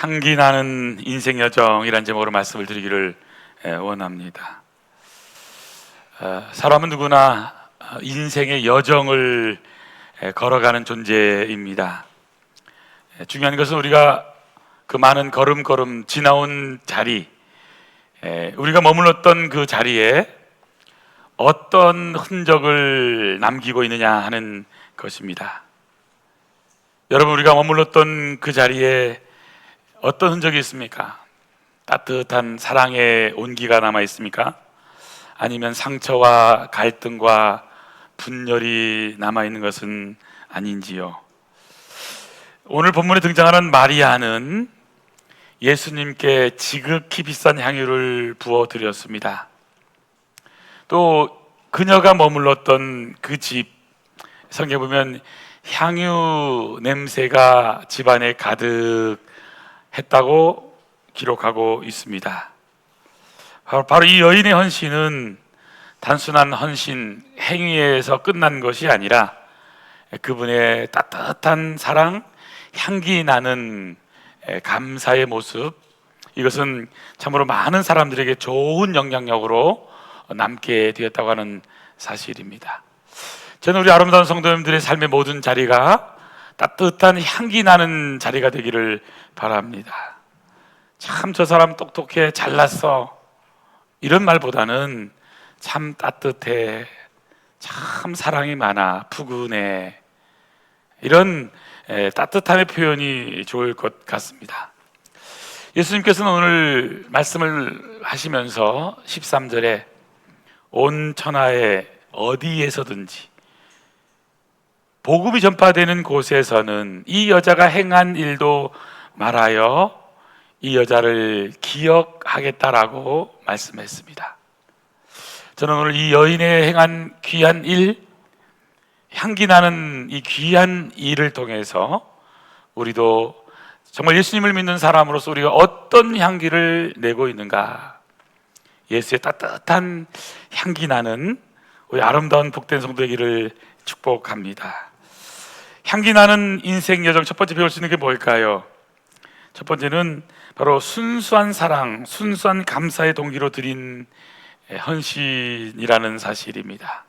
향기 나는 인생 여정이란 제목으로 말씀을 드리기를 원합니다. 사람은 누구나 인생의 여정을 걸어가는 존재입니다. 중요한 것은 우리가 그 많은 걸음걸음 지나온 자리, 우리가 머물렀던 그 자리에 어떤 흔적을 남기고 있느냐 하는 것입니다. 여러분, 우리가 머물렀던 그 자리에 어떤 흔적이 있습니까? 따뜻한 사랑의 온기가 남아 있습니까? 아니면 상처와 갈등과 분열이 남아 있는 것은 아닌지요? 오늘 본문에 등장하는 마리아는 예수님께 지극히 비싼 향유를 부어 드렸습니다. 또 그녀가 머물렀던 그 집, 성경에 보면 향유 냄새가 집안에 가득했다고 기록하고 있습니다. 바로 이 여인의 헌신은 단순한 헌신, 행위에서 끝난 것이 아니라 그분의 따뜻한 사랑, 향기 나는 감사의 모습, 이것은 참으로 많은 사람들에게 좋은 영향력으로 남게 되었다고 하는 사실입니다. 저는 우리 아름다운 성도님들의 삶의 모든 자리가 따뜻한 향기 나는 자리가 되기를 바랍니다. 참 저 사람 똑똑해, 잘났어, 이런 말보다는 참 따뜻해, 참 사랑이 많아, 푸근해, 이런 따뜻함의 표현이 좋을 것 같습니다. 예수님께서는 오늘 말씀을 하시면서 13절에 온 천하에 어디에서든지 복음이 전파되는 곳에서는 이 여자가 행한 일도 말하여 이 여자를 기억하겠다라고 말씀했습니다. 저는 오늘 이 여인의 행한 귀한 일, 향기 나는 이 귀한 일을 통해서 우리도 정말 예수님을 믿는 사람으로서 우리가 어떤 향기를 내고 있는가, 예수의 따뜻한 향기 나는 우리 아름다운 복된 성도 되기를 축복합니다. 향기 나는 인생 여정, 첫 번째 배울 수 있는 게 뭘까요? 첫 번째는 바로 순수한 사랑, 순수한 감사의 동기로 드린 헌신이라는 사실입니다.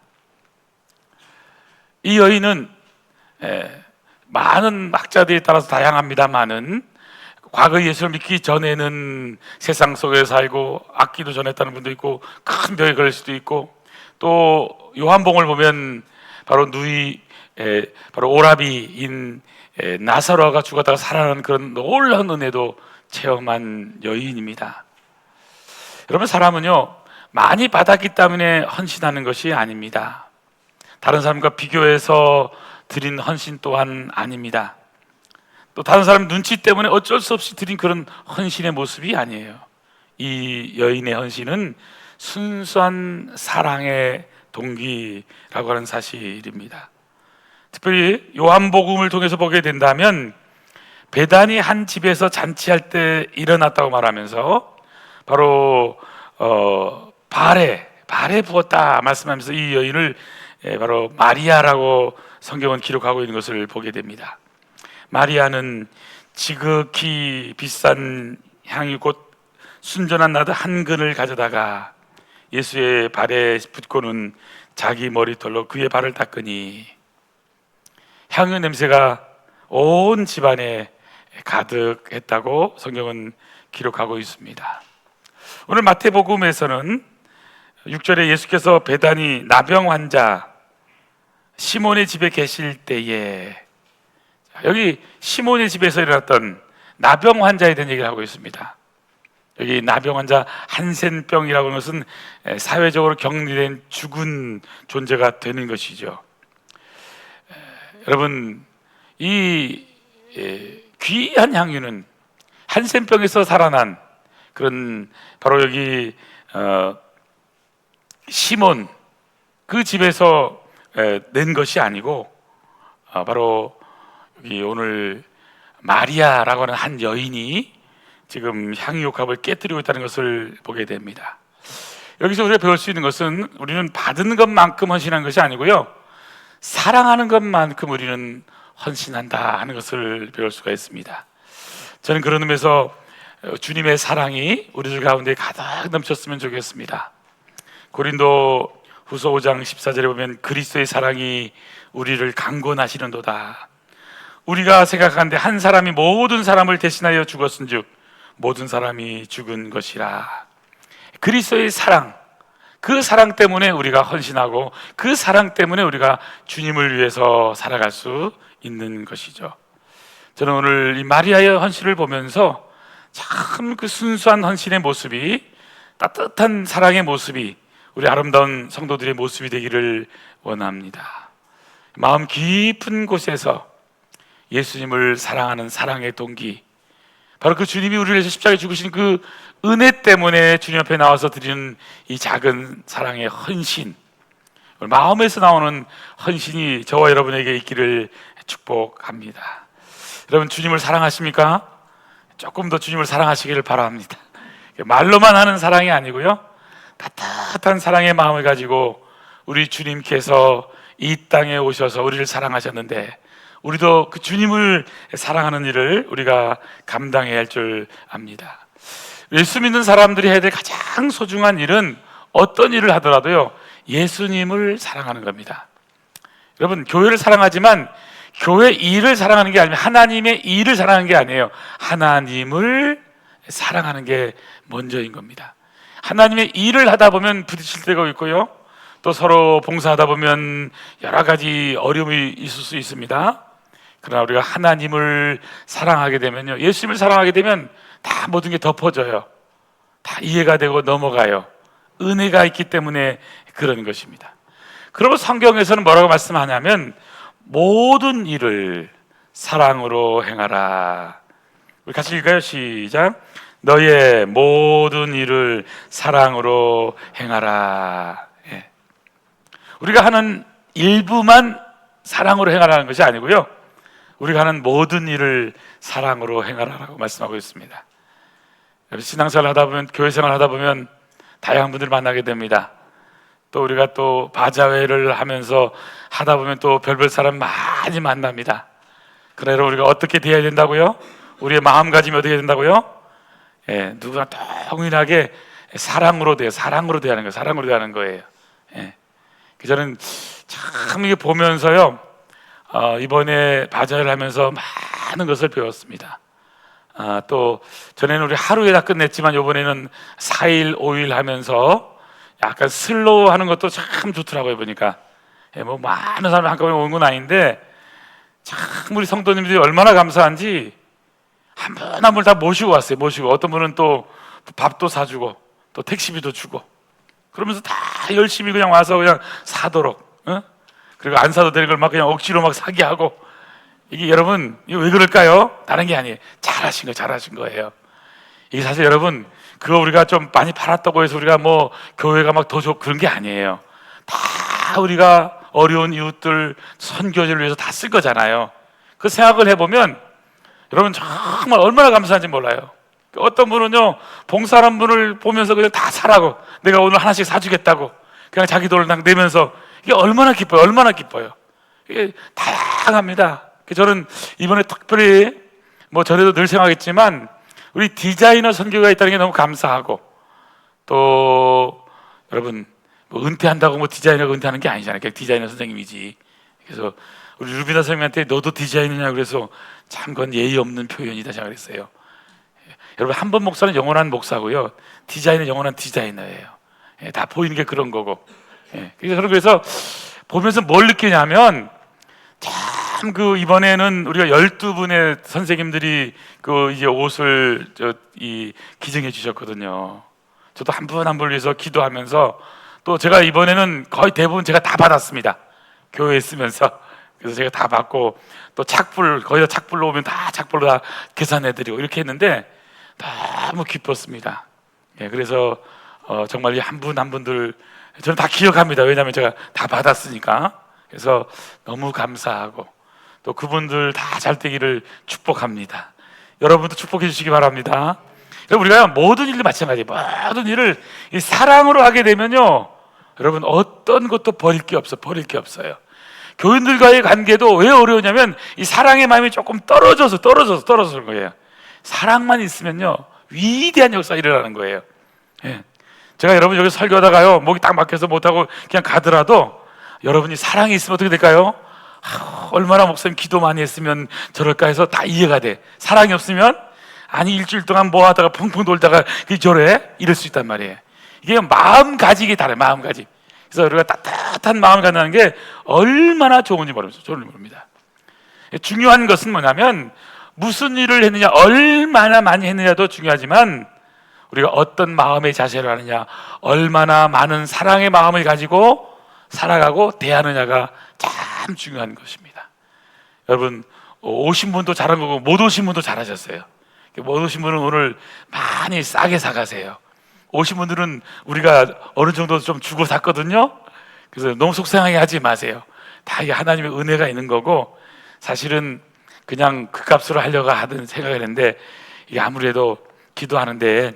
이 여인은 많은 학자들에 따라서 다양합니다만은 과거 예수를 믿기 전에는 세상 속에 살고 악기도 전했다는 분도 있고 큰 병에 걸릴 수도 있고, 또 요한복음을 보면 바로 바로 오라비인 나사로가 죽었다가 살아나는 그런 놀라운 은혜도 체험한 여인입니다. 여러분, 사람은요 많이 받았기 때문에 헌신하는 것이 아닙니다. 다른 사람과 비교해서 드린 헌신 또한 아닙니다. 또 다른 사람 눈치 때문에 어쩔 수 없이 드린 그런 헌신의 모습이 아니에요. 이 여인의 헌신은 순수한 사랑의 동기라고 하는 사실입니다. 특별히 요한복음을 통해서 보게 된다면 베다니 한 집에서 잔치할 때 일어났다고 말하면서 바로 발에 부었다 말씀하면서 이 여인을 바로 마리아라고 성경은 기록하고 있는 것을 보게 됩니다. 마리아는 지극히 비싼 향유 곧 순전한 나드 한 근을 가져다가 예수의 발에 붓고는 자기 머리털로 그의 발을 닦으니 향유 냄새가 온 집안에 가득했다고 성경은 기록하고 있습니다. 오늘 마태복음에서는 6절에 예수께서 베다니 나병 환자 시몬의 집에 계실 때에, 여기 시몬의 집에서 일어났던 나병 환자에 대한 얘기를 하고 있습니다. 여기 나병 환자, 한센병이라고 하는 것은 사회적으로 격리된 죽은 존재가 되는 것이죠. 여러분, 이 귀한 향유는 한센병에서 살아난 그런 바로 여기 시몬 그 집에서 낸 것이 아니고 바로 여기 오늘 마리아라고 하는 한 여인이 지금 향유옥합을 깨뜨리고 있다는 것을 보게 됩니다. 여기서 우리가 배울 수 있는 것은 우리는 받은 것만큼 헌신한 것이 아니고요, 사랑하는 것만큼 우리는 헌신한다 하는 것을 배울 수가 있습니다. 저는 그런 의미에서 주님의 사랑이 우리들 가운데 가득 넘쳤으면 좋겠습니다. 고린도 후서 5장 14절에 보면 그리스도의 사랑이 우리를 강권하시는도다. 우리가 생각하는데 한 사람이 모든 사람을 대신하여 죽었은즉 모든 사람이 죽은 것이라. 그리스도의 사랑, 그 사랑 때문에 우리가 헌신하고 그 사랑 때문에 우리가 주님을 위해서 살아갈 수 있는 것이죠. 저는 오늘 이 마리아의 헌신을 보면서 참 그 순수한 헌신의 모습이, 따뜻한 사랑의 모습이 우리 아름다운 성도들의 모습이 되기를 원합니다. 마음 깊은 곳에서 예수님을 사랑하는 사랑의 동기, 바로 그 주님이 우리를 위해서 십자가에 죽으신 그 은혜 때문에 주님 앞에 나와서 드리는 이 작은 사랑의 헌신, 마음에서 나오는 헌신이 저와 여러분에게 있기를 축복합니다. 여러분, 주님을 사랑하십니까? 조금 더 주님을 사랑하시기를 바랍니다. 말로만 하는 사랑이 아니고요, 따뜻한 사랑의 마음을 가지고 우리 주님께서 이 땅에 오셔서 우리를 사랑하셨는데 우리도 그 주님을 사랑하는 일을 우리가 감당해야 할 줄 압니다. 예수 믿는 사람들이 해야 될 가장 소중한 일은 어떤 일을 하더라도요, 예수님을 사랑하는 겁니다. 여러분, 교회를 사랑하지만 교회 일을 사랑하는 게 아니면 하나님의 일을 사랑하는 게 아니에요. 하나님을 사랑하는 게 먼저인 겁니다. 하나님의 일을 하다 보면 부딪힐 때가 있고요, 또 서로 봉사하다 보면 여러 가지 어려움이 있을 수 있습니다. 그러나 우리가 하나님을 사랑하게 되면요, 예수님을 사랑하게 되면 다 모든 게 덮어져요. 다 이해가 되고 넘어가요. 은혜가 있기 때문에 그런 것입니다. 그리고 성경에서는 뭐라고 말씀하냐면 모든 일을 사랑으로 행하라. 우리 같이 읽어요. 시작. 너의 모든 일을 사랑으로 행하라. 예. 우리가 하는 일부만 사랑으로 행하라는 것이 아니고요, 우리가 하는 모든 일을 사랑으로 행하라라고 말씀하고 있습니다. 신앙생활 하다 보면, 교회생활 하다 보면 다양한 분들을 만나게 됩니다. 또 우리가 또 바자회를 하면서 하다 보면 또 별별 사람 많이 만납니다. 그러나 우리가 어떻게 돼야 된다고요? 우리의 마음가짐이 어떻게 된다고요? 예, 누구나 동일하게 사랑으로 돼요. 사랑으로 대하는 거예요. 사랑으로 대하는 거예요. 예. 저는 참 이게 보면서요, 이번에 바자회를 하면서 많은 것을 배웠습니다. 또 전에는 우리 하루에 다 끝냈지만 이번에는 4일, 5일 하면서 약간 슬로우 하는 것도 참 좋더라고요. 보니까 뭐 많은 사람이 한꺼번에 오는 건 아닌데 참 우리 성도님들이 얼마나 감사한지 한 분 한 분 다 모시고 왔어요. 모시고, 어떤 분은 또 밥도 사주고 또 택시비도 주고, 그러면서 다 열심히 그냥 와서 그냥 사도록, 그리고 안 사도 되는 걸 막 그냥 억지로 막 사게 하고. 이게 여러분, 이거 왜 그럴까요? 다른 게 아니에요. 잘하신 거예요. 이게 사실 여러분, 그거 우리가 좀 많이 팔았다고 해서 우리가 뭐 교회가 막 더 좋고 그런 게 아니에요. 다 우리가 어려운 이웃들 선교지를 위해서 다 쓸 거잖아요. 그 생각을 해보면 여러분 정말 얼마나 감사한지 몰라요. 어떤 분은요, 봉사하는 분을 보면서 그냥 다 사라고, 내가 오늘 하나씩 사주겠다고 그냥 자기 돈을 딱 내면서, 이게 얼마나 기뻐요. 얼마나 기뻐요. 이게 다양합니다. 저는 이번에 특별히 뭐 전에도 늘 생각했지만 우리 디자이너 선교가 있다는 게 너무 감사하고, 또 여러분 뭐 은퇴한다고 뭐 디자이너가 은퇴하는 게 아니잖아요. 그냥 디자이너 선생님이지. 그래서 우리 루비나 선생님한테 너도 디자이너냐 그래서 참 그건 예의 없는 표현이다 생각했어요. 여러분, 한 번 목사는 영원한 목사고요, 디자이너는 영원한 디자이너예요. 다 보이는 게 그런 거고. 그래서 저는 그래서 보면서 뭘 느끼냐면 참 그 이번에는 우리가 12분의 선생님들이 그 이제 옷을 기증해 주셨거든요. 저도 한 분 한 분을 위해서 기도하면서, 또 제가 이번에는 거의 대부분 제가 다 받았습니다. 교회에 있으면서. 그래서 제가 다 받고, 또 착불, 거의 다 착불로 오면 다 착불로 다 계산해드리고 이렇게 했는데 너무 기뻤습니다. 그래서 정말 이 한 분 한 분들 저는 다 기억합니다. 왜냐하면 제가 다 받았으니까. 그래서 너무 감사하고, 또 그분들 다 잘 되기를 축복합니다. 여러분도 축복해 주시기 바랍니다. 우리가 모든 일도 마찬가지예요. 모든 일을 이 사랑으로 하게 되면요, 여러분 어떤 것도 버릴 게 없어요. 교인들과의 관계도 왜 어려우냐면 이 사랑의 마음이 조금 떨어져서 그런 거예요. 사랑만 있으면요 위대한 역사가 일어나는 거예요. 예. 제가 여러분 여기 설교하다가요 목이 딱 막혀서 못하고 그냥 가더라도 여러분이 사랑이 있으면 어떻게 될까요? 얼마나 목사님 기도 많이 했으면 저럴까 해서 다 이해가 돼. 사랑이 없으면 아니 일주일 동안 뭐 하다가 펑펑 돌다가 저래? 이럴 수 있단 말이에요. 이게 마음가짐이 다르요 마음가짐. 그래서 우리가 따뜻한 마음을 갖는 게 얼마나 좋은지 모릅니다. 중요한 것은 뭐냐면 무슨 일을 했느냐, 얼마나 많이 했느냐도 중요하지만 우리가 어떤 마음의 자세로 하느냐, 얼마나 많은 사랑의 마음을 가지고 살아가고 대하느냐가 참 중요한 것입니다. 여러분 오신 분도 잘한 거고 못 오신 분도 잘하셨어요. 못 오신 분은 오늘 많이 싸게 사가세요. 오신 분들은 우리가 어느 정도 좀 주고 샀거든요. 그래서 너무 속상하게 하지 마세요. 다 이게 하나님의 은혜가 있는 거고, 사실은 그냥 그 값으로 하려고 하던 생각을 했는데, 이게 아무래도 기도하는데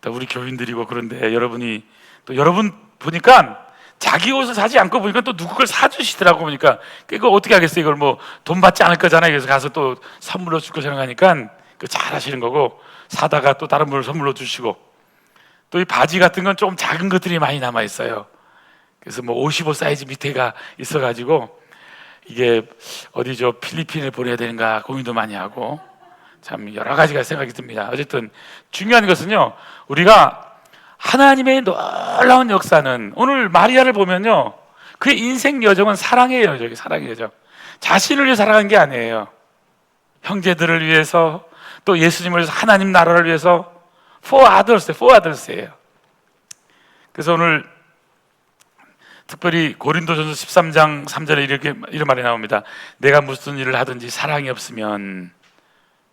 또 우리 교인들이고 그런데 여러분이 또 여러분 보니까 자기 옷을 사지 않고 보니까 또 누구 걸 사주시더라고. 보니까 이거 어떻게 하겠어요? 이걸 뭐 돈 받지 않을 거잖아요. 그래서 가서 또 선물로 줄 거 생각하니까 잘 하시는 거고, 사다가 또 다른 분을 선물로 주시고, 또 이 바지 같은 건 조금 작은 것들이 많이 남아 있어요. 그래서 뭐 55 사이즈 밑에가 있어가지고 이게 어디 저 필리핀에 보내야 되는가 고민도 많이 하고 참 여러 가지가 생각이 듭니다. 어쨌든 중요한 것은요, 우리가 하나님의 놀라운 역사는, 오늘 마리아를 보면요 그의 인생 여정은 사랑의 여정이에요. 사랑의 여정. 자신을 위해 살아간 게 아니에요. 형제들을 위해서, 또 예수님을 위해서, 하나님 나라를 위해서, for others예요. 그래서 오늘 특별히 고린도전서 13장 3절에 이런 말이 나옵니다. 내가 무슨 일을 하든지 사랑이 없으면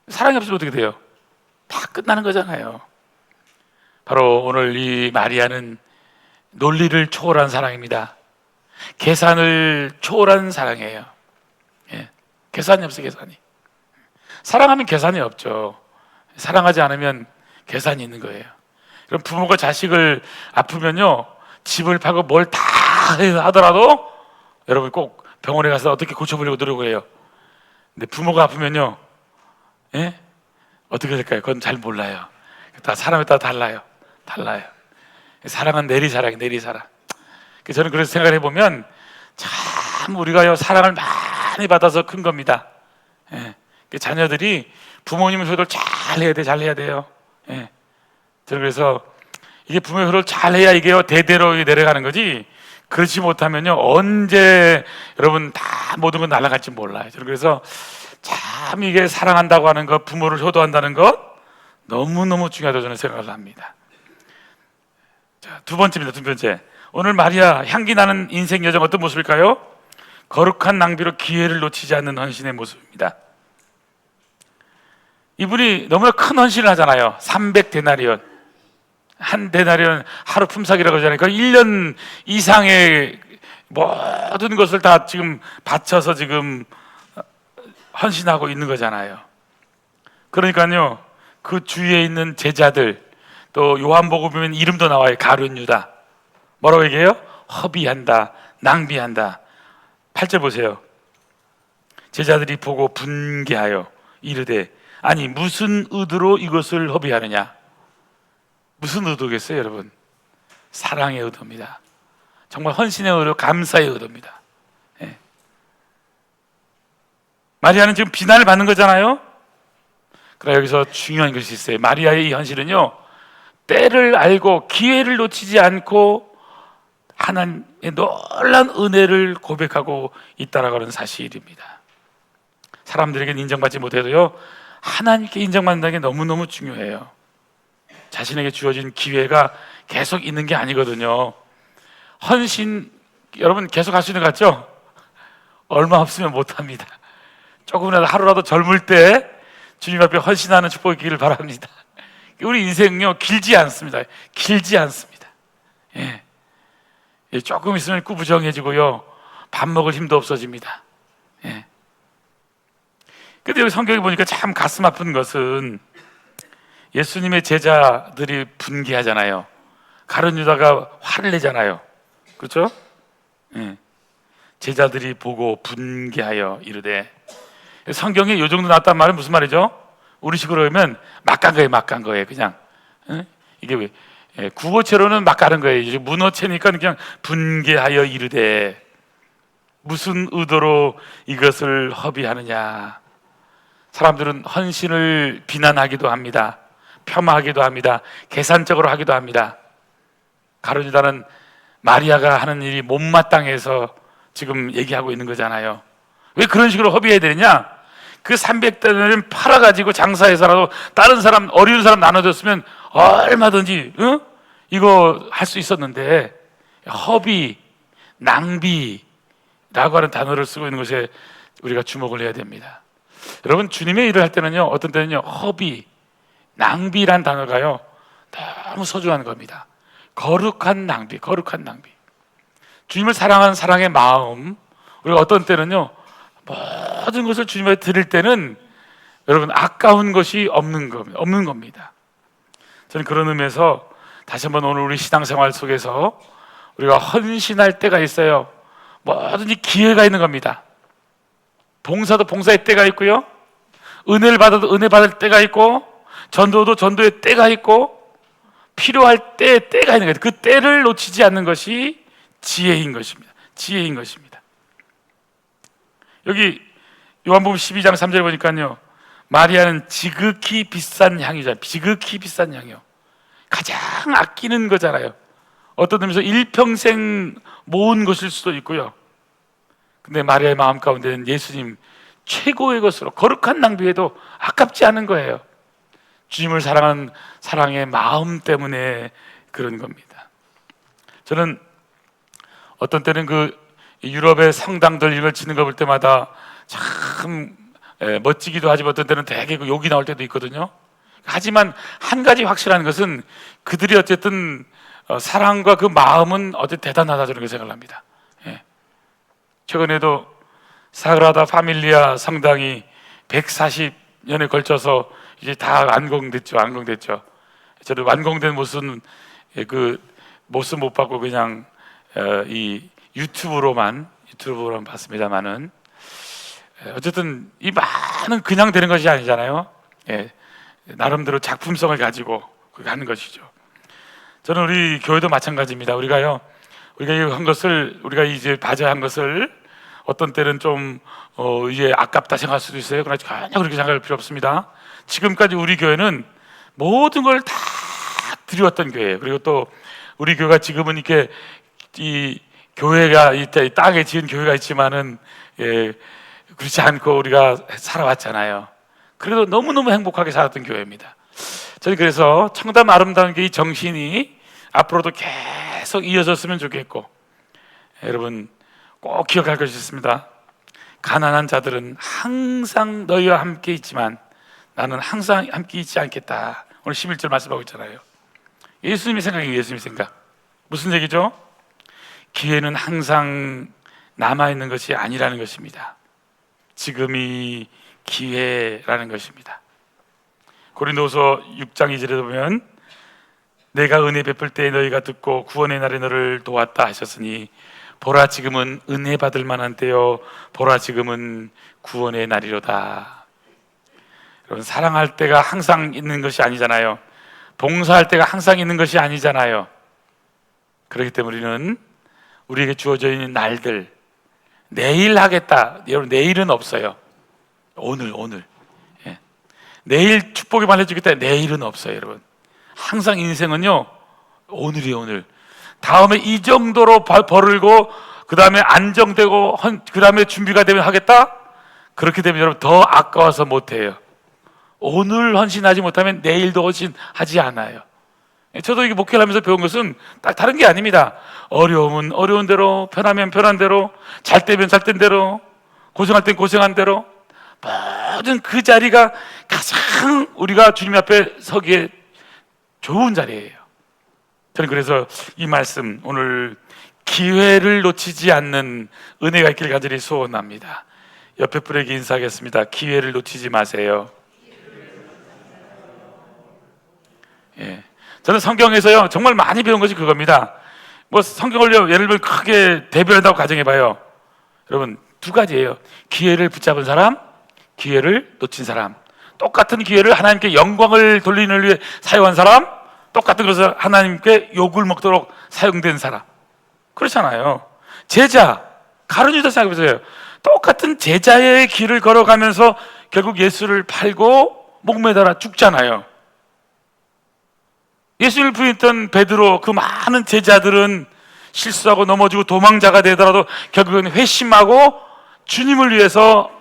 어떻게 돼요? 다 끝나는 거잖아요. 바로 오늘 이 마리아는 논리를 초월한 사랑입니다. 계산을 초월한 사랑이에요. 예. 계산이 없어요. 계산이. 사랑하면 계산이 없죠. 사랑하지 않으면 계산이 있는 거예요. 그럼 부모가 자식을 아프면요 집을 팔고 뭘 다 하더라도 여러분 꼭 병원에 가서 어떻게 고쳐보려고 노력을 해요. 근데 부모가 아프면요, 예? 어떻게 될까요? 그건 잘 몰라요. 다 사람에 따라 달라요. 사랑은 내리사랑. 그래서 저는 그래서 생각을 해보면 참 우리가요 사랑을 많이 받아서 큰 겁니다. 예. 자녀들이 부모님의 효도를 잘 해야 돼요. 예. 저는 그래서 이게 부모의 효도를 잘 해야 이게요 대대로 내려가는 거지, 그렇지 못하면요 언제 여러분 다 모든 건 날아갈지 몰라요. 저는 그래서 참 이게 사랑한다고 하는 것, 부모를 효도한다는 것 너무너무 중요하다고 저는 생각을 합니다. 자, 두 번째. 오늘 마리아 향기 나는 인생 여정 어떤 모습일까요? 거룩한 낭비로 기회를 놓치지 않는 헌신의 모습입니다. 이분이 너무나 큰 헌신을 하잖아요. 300데나리온. 한 데나리온 하루 품삯이라고 하잖아요. 그 1년 이상의 모든 것을 다 지금 바쳐서 지금 헌신하고 있는 거잖아요. 그러니까요 그 주위에 있는 제자들, 또 요한복음 보면 이름도 나와요. 가룟 유다. 뭐라고 얘기해요? 허비한다, 낭비한다. 8절 보세요. 제자들이 보고 분개하여 이르되 아니 무슨 의도로 이것을 허비하느냐. 무슨 의도겠어요 여러분? 사랑의 의도입니다. 정말 헌신의 의도, 감사의 의도입니다. 예. 마리아는 지금 비난을 받는 거잖아요. 그러나 여기서 중요한 것이 있어요. 마리아의 이 헌신은요 때를 알고 기회를 놓치지 않고 하나님의 놀라운 은혜를 고백하고 있다라고 하는 사실입니다. 사람들에게는 인정받지 못해도요 하나님께 인정받는다는 게 너무너무 중요해요. 자신에게 주어진 기회가 계속 있는 게 아니거든요. 헌신 여러분 계속 할 수 있는 것 같죠? 얼마 없으면 못합니다. 조금이라도 하루라도 젊을 때 주님 앞에 헌신하는 축복이 있기를 바랍니다. 우리 인생은요 길지 않습니다. 예. 조금 있으면 꾸부정해지고요 밥 먹을 힘도 없어집니다. 예. 근데 여기 성경에 보니까 참 가슴 아픈 것은 예수님의 제자들이 분개하잖아요. 가룟 유다가 화를 내잖아요. 그렇죠? 예. 제자들이 보고 분개하여 이르되, 성경에 이 정도 나왔단 말은 무슨 말이죠? 우리식으로 하면 막 간 거예요. 막 간 거예요. 그냥 이게 왜 국어체로는 막 가는 거예요. 이제 문어체니까 그냥 분개하여 이르되 무슨 의도로 이것을 허비하느냐. 사람들은 헌신을 비난하기도 합니다. 폄하하기도 합니다. 계산적으로 하기도 합니다. 가룟유다는 마리아가 하는 일이 못마땅해서 지금 얘기하고 있는 거잖아요. 왜 그런 식으로 허비해야 되느냐? 그 300대를 팔아가지고 장사해서라도 다른 사람, 어려운 사람 나눠줬으면 얼마든지 이거 할 수 있었는데, 허비, 낭비라고 하는 단어를 쓰고 있는 것에 우리가 주목을 해야 됩니다. 여러분, 주님의 일을 할 때는요, 어떤 때는요, 허비, 낭비란 단어가요 너무 소중한 겁니다. 거룩한 낭비, 거룩한 낭비. 주님을 사랑하는 사랑의 마음, 우리가 어떤 때는요 모든 것을 주님께 드릴 때는 여러분 아까운 것이 없는 겁니다. 저는 그런 의미에서 다시 한번 오늘 우리 신앙생활 속에서 우리가 헌신할 때가 있어요. 뭐든지 기회가 있는 겁니다. 봉사도 봉사의 때가 있고요, 은혜를 받아도 은혜 받을 때가 있고, 전도도 전도의 때가 있고, 필요할 때 때가 있는 거예요. 그 때를 놓치지 않는 것이 지혜인 것입니다. 지혜인 것입니다. 여기 요한복음 12장 3절에 보니까요, 마리아는 지극히 비싼 향이잖아요. 지극히 비싼 향이요. 가장 아끼는 거잖아요. 어떤 의미에서 일평생 모은 것일 수도 있고요. 근데 마리아의 마음 가운데는 예수님 최고의 것으로 거룩한 낭비에도 아깝지 않은 거예요. 주님을 사랑하는 사랑의 마음 때문에 그런 겁니다. 저는 어떤 때는 그 유럽의 성당들 이걸 짓는 거 볼 때마다 참 멋지기도 하지만 어떤 때는 되게 욕이 나올 때도 있거든요. 하지만 한 가지 확실한 것은 그들이 어쨌든 사랑과 그 마음은 어쨌든 대단하다, 저는 그렇게 생각을 합니다. 최근에도 사그라다 파밀리아 성당이 140년에 걸쳐서 이제 다 완공됐죠. 저도 완공된 모습은 그 모습 못 봤고 그냥 이 유튜브로만 봤습니다만은, 어쨌든 이 많은 그냥 되는 것이 아니잖아요. 나름대로 작품성을 가지고 하는 것이죠. 저는 우리 교회도 마찬가지입니다. 우리가 한 것을, 우리가 이제 바자한 것을 어떤 때는 좀 이제 아깝다 생각할 수도 있어요. 그러나 전혀 그렇게 생각할 필요 없습니다. 지금까지 우리 교회는 모든 걸 다 드렸던 교회예요. 그리고 또 우리 교회가 지금은 이렇게 이 교회가 이 땅에 지은 교회가 있지만은 그렇지 않고 우리가 살아왔잖아요. 그래도 너무너무 행복하게 살았던 교회입니다. 저는 그래서 청담 아름다운 게 이 정신이 앞으로도 계속 이어졌으면 좋겠고, 여러분 꼭 기억할 것이 있습니다. 가난한 자들은 항상 너희와 함께 있지만 나는 항상 함께 있지 않겠다. 오늘 11절 말씀하고 있잖아요. 예수님의 생각이에요. 예수님의 생각. 무슨 얘기죠? 기회는 항상 남아있는 것이 아니라는 것입니다. 지금이 기회라는 것입니다. 고린도서 6장 2절에 보면 내가 은혜 베풀 때에 너희가 듣고 구원의 날에 너를 도왔다 하셨으니 보라 지금은 은혜 받을 만한 때요 보라 지금은 구원의 날이로다. 여러분, 사랑할 때가 항상 있는 것이 아니잖아요. 봉사할 때가 항상 있는 것이 아니잖아요. 그렇기 때문에 우리는 우리에게 주어져 있는 날들, 내일 하겠다. 여러분, 내일은 없어요. 오늘 내일 축복이 주겠다. 내일은 없어요. 여러분, 항상 인생은요 오늘이에요. 오늘. 다음에 이 정도로 벌고 그 다음에 안정되고 그 다음에 준비가 되면 하겠다. 그렇게 되면 여러분 더 아까워서 못해요. 오늘 헌신하지 못하면 내일도 헌신하지 않아요. 저도 이게 목회를 하면서 배운 것은 딱 다른 게 아닙니다. 어려움은 어려운 대로, 편하면 편한 대로, 잘 때면 잘 땐 대로, 고생할 땐 고생한 대로, 모든 그 자리가 가장 우리가 주님 앞에 서기에 좋은 자리예요. 저는 그래서 이 말씀, 오늘 기회를 놓치지 않는 은혜가 있기를 간절히 소원합니다. 옆에 분에게 인사하겠습니다. 기회를 놓치지 마세요. 저는 성경에서요 정말 많이 배운 것이 그겁니다. 뭐 성경을 예를 들면 크게 대별한다고 가정해봐요. 여러분, 두 가지예요. 기회를 붙잡은 사람, 기회를 놓친 사람. 똑같은 기회를 하나님께 영광을 돌리는 위해 사용한 사람, 똑같은 것을 하나님께 욕을 먹도록 사용된 사람. 그렇잖아요. 제자, 가룟 유다 생각해보세요. 똑같은 제자의 길을 걸어가면서 결국 예수를 팔고 목매달아 죽잖아요. 예수를 부인했던 베드로, 그 많은 제자들은 실수하고 넘어지고 도망자가 되더라도 결국은 회심하고 주님을 위해서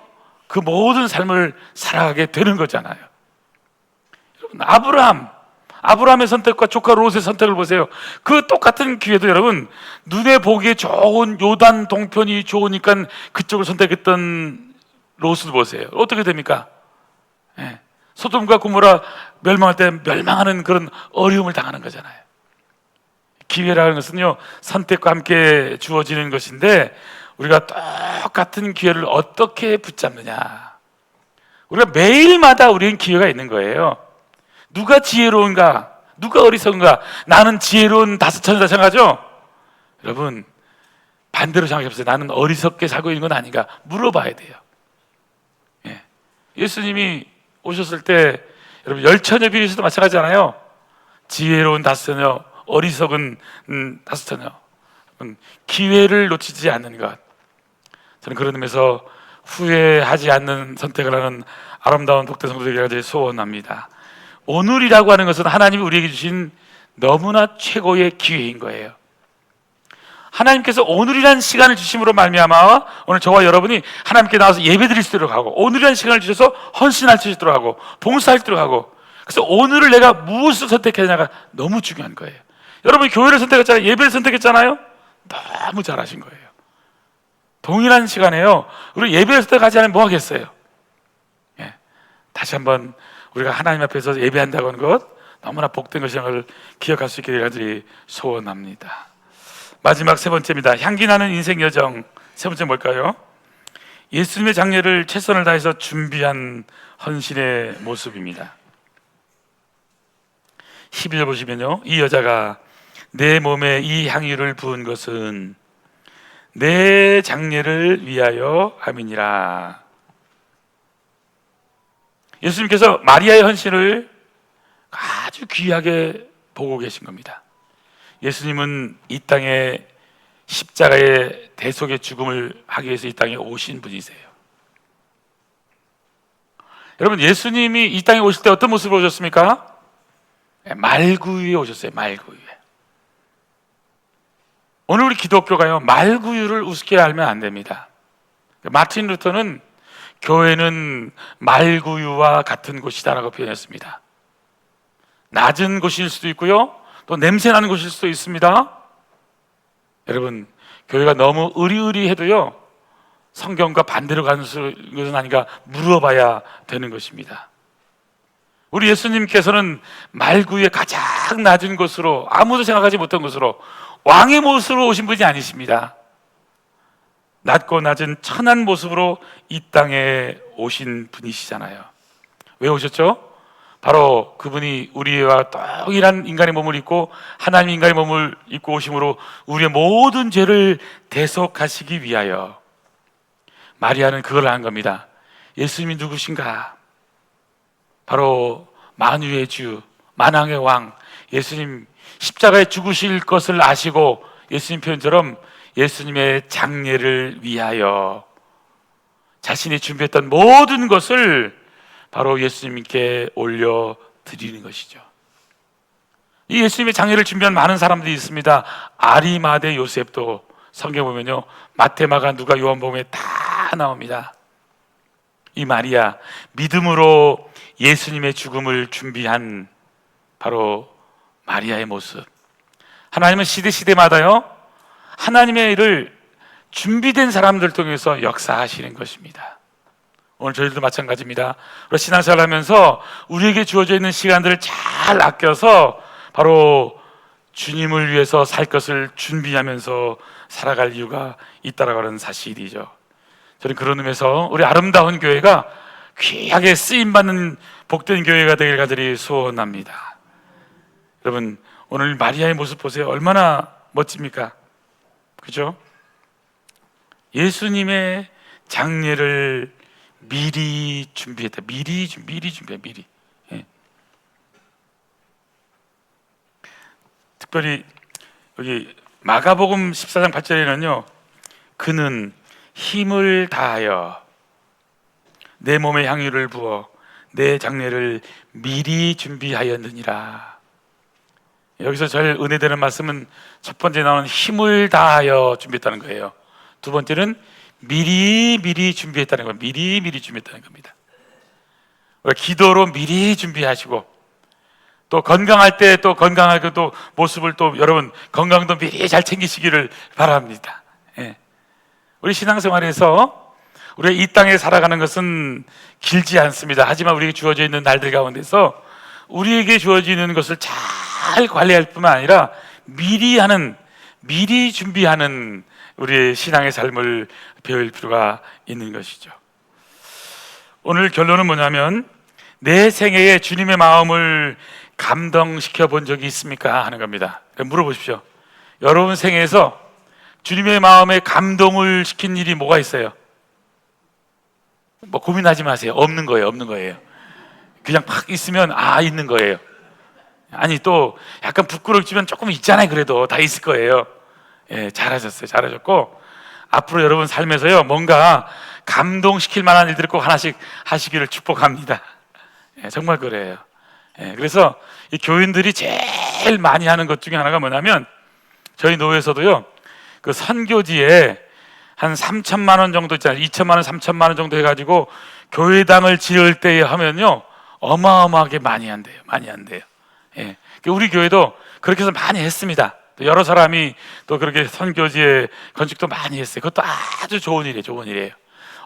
그 모든 삶을 살아가게 되는 거잖아요. 여러분, 아브라함의 선택과 조카 롯의 선택을 보세요. 그 똑같은 기회도 여러분, 눈에 보기에 좋은 요단 동편이 좋으니까 그쪽을 선택했던 롯을 보세요. 어떻게 됩니까? 예. 소돔과 고모라 멸망할 때 멸망하는 그런 어려움을 당하는 거잖아요. 기회라는 것은요, 선택과 함께 주어지는 것인데 우리가 똑같은 기회를 어떻게 붙잡느냐. 우리가 매일마다 우리는 기회가 있는 거예요. 누가 지혜로운가? 누가 어리석은가? 나는 지혜로운 다섯 천이다 생각하죠? 여러분, 반대로 생각해보세요. 나는 어리석게 살고 있는 건 아닌가? 물어봐야 돼요. 예. 예수님이 오셨을 때 여러분, 열처녀 비유에서도 마찬가지잖아요. 지혜로운 다섯 처녀, 어리석은 다섯 처녀. 기회를 놓치지 않는 것. 저는 그런 의미에서 후회하지 않는 선택을 하는 아름다운 독대 성도들에게 소원합니다. 오늘이라고 하는 것은 하나님이 우리에게 주신 너무나 최고의 기회인 거예요. 하나님께서 오늘이라는 시간을 주심으로 말미암아 오늘 저와 여러분이 하나님께 나와서 예배드릴 수 있도록 하고, 오늘이라는 시간을 주셔서 헌신할 수 있도록 하고, 봉사할 수 있도록 하고, 그래서 오늘을 내가 무엇을 선택했냐가 너무 중요한 거예요. 여러분이 교회를 선택했잖아요. 예배를 선택했잖아요. 너무 잘하신 거예요. 동일한 시간에요, 우리 예배를 선택하지 않으면 뭐 하겠어요? 예. 다시 한번 우리가 하나님 앞에서 예배한다고 하는 것, 너무나 복된 것이라는 걸 기억할 수 있게 되기를 소원합니다. 마지막 세 번째입니다. 향기 나는 인생 여정. 세 번째 뭘까요? 예수님의 장례를 최선을 다해서 준비한 헌신의 모습입니다. 11절 보시면요, 이 여자가 내 몸에 이 향유를 부은 것은 내 장례를 위하여 함이니라. 예수님께서 마리아의 헌신을 아주 귀하게 보고 계신 겁니다. 예수님은 이 땅에 십자가의 대속의 죽음을 하기 위해서 이 땅에 오신 분이세요. 여러분, 예수님이 이 땅에 오실 때 어떤 모습으로 오셨습니까? 말구유에 오셨어요. 말구유에. 오늘 우리 기독교가요, 말구유를 우습게 알면 안 됩니다. 마틴 루터는 교회는 말구유와 같은 곳이다라고 표현했습니다. 낮은 곳일 수도 있고요, 또 냄새나는 곳일 수도 있습니다. 여러분, 교회가 너무 의리의리해도요, 성경과 반대로 가는 것은 아닌가 물어봐야 되는 것입니다. 우리 예수님께서는 말구유의 가장 낮은 곳으로, 아무도 생각하지 못한 곳으로, 왕의 모습으로 오신 분이 아니십니다. 낮고 낮은 천한 모습으로 이 땅에 오신 분이시잖아요. 왜 오셨죠? 바로 그분이 우리와 동일한 인간의 몸을 입고 하나님 인간의 몸을 입고 오심으로 우리의 모든 죄를 대속하시기 위하여. 마리아는 그걸 한 겁니다. 예수님이 누구신가? 바로 만유의 주, 만왕의 왕, 예수님 십자가에 죽으실 것을 아시고 예수님 표현처럼 예수님의 장례를 위하여 자신이 준비했던 모든 것을 바로 예수님께 올려드리는 것이죠. 이 예수님의 장례를 준비한 많은 사람들이 있습니다. 아리마대 요셉도 성경 보면요, 마태, 마가, 누가, 요한복음에 다 나옵니다. 이 마리아, 믿음으로 예수님의 죽음을 준비한 바로 마리아의 모습. 하나님은 시대마다요, 하나님의 일을 준비된 사람들 통해서 역사하시는 것입니다. 오늘 저희들도 마찬가지입니다. 우리 신앙생활 하면서 우리에게 주어져 있는 시간들을 잘 아껴서 바로 주님을 위해서 살 것을 준비하면서 살아갈 이유가 있다라고 하는 사실이죠. 저는 그런 의미에서 우리 아름다운 교회가 귀하게 쓰임받는 복된 교회가 되길 간절히 소원합니다. 여러분, 오늘 마리아의 모습 보세요. 얼마나 멋집니까? 그죠? 예수님의 장례를 미리 준비했다. 미리 준비해. 미리. 예. 특별히 여기 마가복음 14장 8절에는요, 그는 힘을 다하여 내 몸에 향유를 부어 내 장례를 미리 준비하였느니라. 여기서 제일 은혜되는 말씀은 첫 번째 나오는 힘을 다하여 준비했다는 거예요. 두 번째는 미리 준비했다는 거예요. 미리 준비했다는 겁니다. 기도로 미리 준비하시고, 또 건강할 때 또 건강하게 또 모습을 또 여러분 건강도 미리 잘 챙기시기를 바랍니다. 예. 우리 신앙생활에서 우리가 이 땅에 살아가는 것은 길지 않습니다. 하지만 우리에게 주어져 있는 날들 가운데서 우리에게 주어지는 것을 잘 관리할 뿐만 아니라 미리 준비하는 우리의 신앙의 삶을 배울 필요가 있는 것이죠. 오늘 결론은 뭐냐면, 내 생애에 주님의 마음을 감동시켜 본 적이 있습니까? 하는 겁니다. 물어보십시오. 여러분 생애에서 주님의 마음에 감동을 시킨 일이 뭐가 있어요? 뭐 고민하지 마세요. 없는 거예요. 그냥 팍 있으면 있는 거예요. 아니, 또 약간 부끄럽지만 조금 있잖아요. 그래도 다 있을 거예요. 예, 잘하셨고, 앞으로 여러분 삶에서요, 뭔가 감동시킬 만한 일들을 꼭 하나씩 하시기를 축복합니다. 예, 정말 그래요. 예, 그래서 이 교인들이 제일 많이 하는 것 중에 하나가 뭐냐면, 저희 노회에서도요, 그 선교지에 한 3천만 원 정도 있잖아요. 2천만 원, 3천만 원 정도 해가지고 교회당을 지을 때 하면요, 어마어마하게 많이 한대요. 예, 우리 교회도 그렇게 해서 많이 했습니다. 또 여러 사람이 또 그렇게 선교지에 건축도 많이 했어요. 그것도 아주 좋은 일이에요.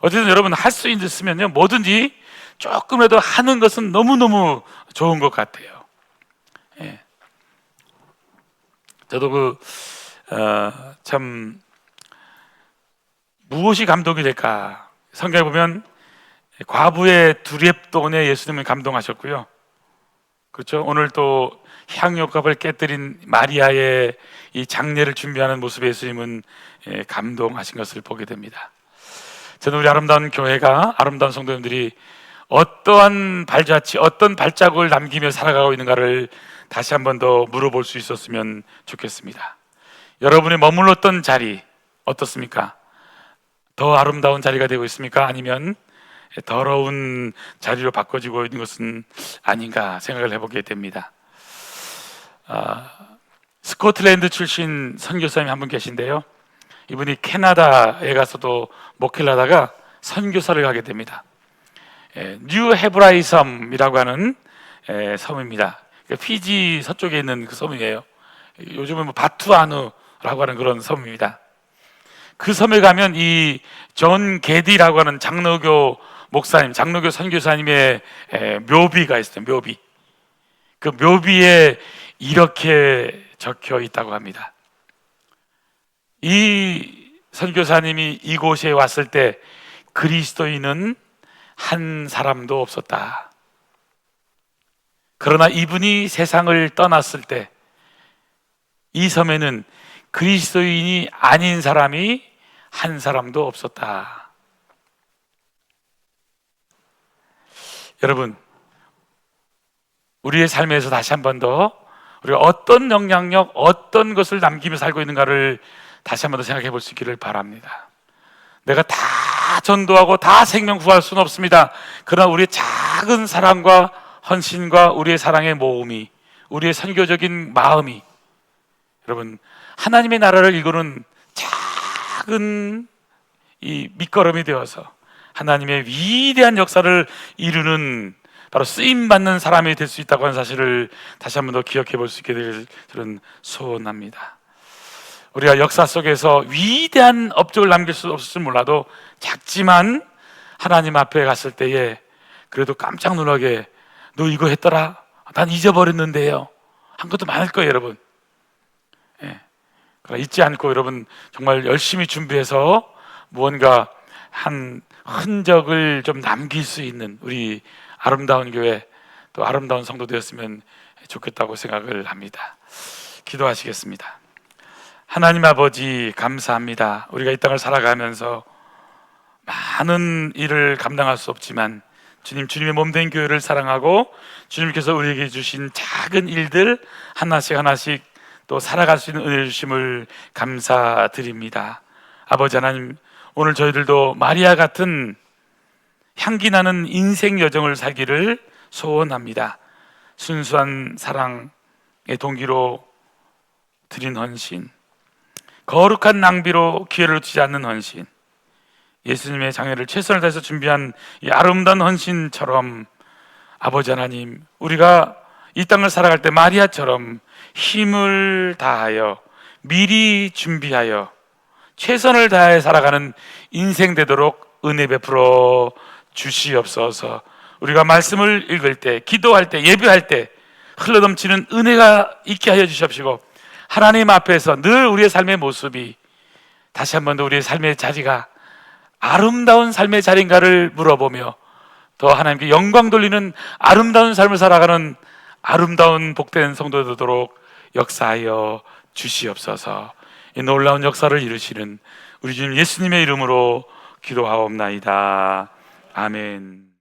어쨌든 여러분 할 수 있으면요, 뭐든지 조금이라도 하는 것은 너무너무 좋은 것 같아요. 예. 저도 참 무엇이 감동이 될까? 성경에 보면 과부의 두렙돈에 예수님을 감동하셨고요. 그렇죠? 오늘 또 향유값을 깨뜨린 마리아의 이 장례를 준비하는 모습에 예수님은 감동하신 것을 보게 됩니다. 저는 우리 아름다운 교회가, 아름다운 성도님들이 어떠한 발자취, 어떤 발자국을 남기며 살아가고 있는가를 다시 한 번 더 물어볼 수 있었으면 좋겠습니다. 여러분이 머물렀던 자리 어떻습니까? 더 아름다운 자리가 되고 있습니까? 아니면 더러운 자리로 바꿔지고 있는 것은 아닌가 생각을 해보게 됩니다. 스코틀랜드 출신 선교사님이 한 분 계신데요, 이분이 캐나다에 가서도 목회를 하다가 선교사를 가게 됩니다. 뉴 헤브라이 섬이라고 하는 섬입니다. 피지 서쪽에 있는 그 섬이에요. 요즘은 뭐 바투아누라고 하는 그런 섬입니다. 그 섬에 가면 이 존 게디라고 하는 장로교 목사님, 장로교 선교사님의 묘비가 있어요. 묘비. 그 묘비에 이렇게 적혀 있다고 합니다. 이 선교사님이 이곳에 왔을 때 그리스도인은 한 사람도 없었다. 그러나 이분이 세상을 떠났을 때 이 섬에는 그리스도인이 아닌 사람이 한 사람도 없었다. 여러분, 우리의 삶에서 다시 한 번 더 우리가 어떤 영향력, 어떤 것을 남기며 살고 있는가를 다시 한 번 더 생각해 볼 수 있기를 바랍니다. 내가 다 전도하고 다 생명 구할 수는 없습니다. 그러나 우리의 작은 사랑과 헌신과 우리의 사랑의 모음이, 우리의 선교적인 마음이, 여러분, 하나님의 나라를 이루는 작은 이 밑거름이 되어서 하나님의 위대한 역사를 이루는 바로 쓰임받는 사람이 될 수 있다고 하는 사실을 다시 한 번 더 기억해 볼 수 있게 될 줄은 소원합니다. 우리가 역사 속에서 위대한 업적을 남길 수 없을지 몰라도 작지만 하나님 앞에 갔을 때에 그래도 깜짝 놀라게, 너 이거 했더라? 난 잊어버렸는데요, 한 것도 많을 거예요, 여러분. 예. 그러나 잊지 않고 여러분 정말 열심히 준비해서 무언가 한 흔적을 좀 남길 수 있는 우리 아름다운 교회, 또 아름다운 성도 되었으면 좋겠다고 생각을 합니다. 기도하시겠습니다. 하나님 아버지, 감사합니다. 우리가 이 땅을 살아가면서 많은 일을 감당할 수 없지만 주님의 몸된 교회를 사랑하고 주님께서 우리에게 주신 작은 일들 하나씩 하나씩 또 살아갈 수 있는 은혜 주심을 감사드립니다. 아버지 하나님, 오늘 저희들도 마리아 같은 향기 나는 인생 여정을 살기를 소원합니다. 순수한 사랑의 동기로 드린 헌신, 거룩한 낭비로 기회를 놓치지 않는 헌신, 예수님의 장애를 최선을 다해서 준비한 이 아름다운 헌신처럼 아버지 하나님, 우리가 이 땅을 살아갈 때 마리아처럼 힘을 다하여 미리 준비하여 최선을 다해 살아가는 인생 되도록 은혜 베풀어 주시옵소서. 우리가 말씀을 읽을 때, 기도할 때, 예배할 때 흘러넘치는 은혜가 있게 하여 주시옵시고, 하나님 앞에서 늘 우리의 삶의 모습이 다시 한 번 더 우리의 삶의 자리가 아름다운 삶의 자리인가를 물어보며 더 하나님께 영광 돌리는 아름다운 삶을 살아가는 아름다운 복된 성도 되도록 역사하여 주시옵소서. 이 놀라운 역사를 이루시는 우리 주님 예수님의 이름으로 기도하옵나이다. 아멘.